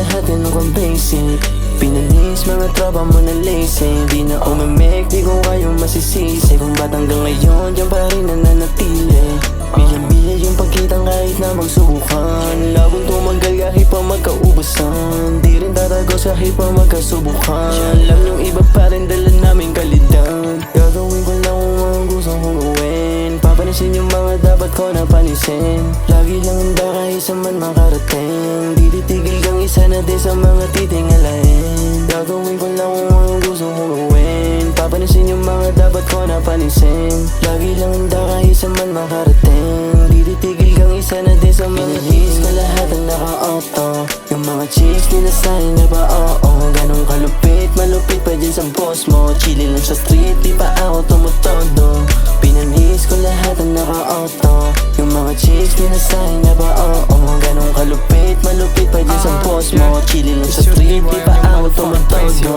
lahat yan ang basic. Pinanis mga tropa mo na lazy. Di na umimek, di ko kayo masisisi. Kung ba't hanggang ngayon, dyan pa rin nananatili. Bilang-bila yung pagkitang kahit na magsubukan. Labong tumagal kahit pa magkaubusan. Di rin tatago kahit pa magkasubukan. Alam yung iba pa rin dala namin kalidad. Gagawin ko lang kung ang gusto kong gawin. Papanisin yung mga dapat ko napanisin. Lagi lang handa kahit sa man makarating. Di titigil kang isa na din sa mga titingalain. Gagawin ko lang kung ang gusto kong gawin. Papanisin yung mga dapat ko napanisin. Lagi lang handa kahit sa man makarating. Di titigil kang isa na din sa mga pinahis ko lahat ang naka-auto. Yung mga chicks ninasahin na ba oo. Ganong kalupit, malupit pa dyan sa boss mo. Chillin lang sa street, di pa ako tumutodo. Pinahis ko lahat ang naka-auto. Yung mga chicks ninasahin na ba oo. Ganong kalupit, malupit pa dyan sa boss mo. Chillin lang sa street, di pa ako tumutodo.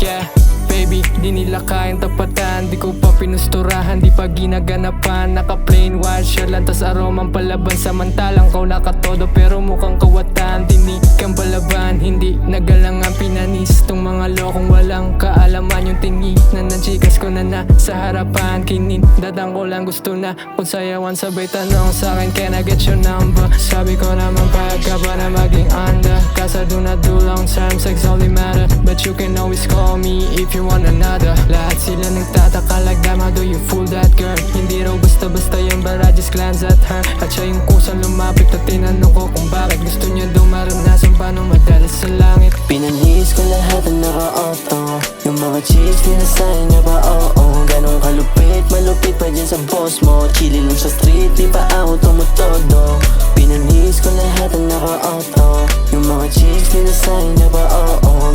Yeah, baby, di nila kayang tapatan. Di ko pa pinusturahan, di pa ginaganapan. Naka-plain white shirt lang, tas aromang palaban. Samantalang kau nakatodo pero mukhang kawatan. Tinig kang palaban, hindi nagalangan. Pinanis tong mga lokong walang kaalaman. Yung tinginan ng chikas ko na nasa harapan. Kinindadan ko lang gusto na kung sayawan. Sabay tanong sa'kin, can I get your number? Sabi ko naman payag ka ba na maging under. Kasi do not do long term, sex only matter. But you can always call me if you want another. Lahat sila nagtataka like damn, how do you fool that girl? Hindi raw basta-basta yun, but I just glance at her. At siya yung kusang lumapit at tinanong ko kung bakit gusto niya daw maranasan paano madala sa langit. Pinanlis ko lahat ang naka-auto. Yung mga chicks dinasahin niya ba oo. Ganong kalupit, malupit pa dyan sa boss mo. Chillin lang sa street, di pa ako tumutodo. Pinanlis ko lahat ang naka-auto. Yung mga chicks dinasahin niya ba oo.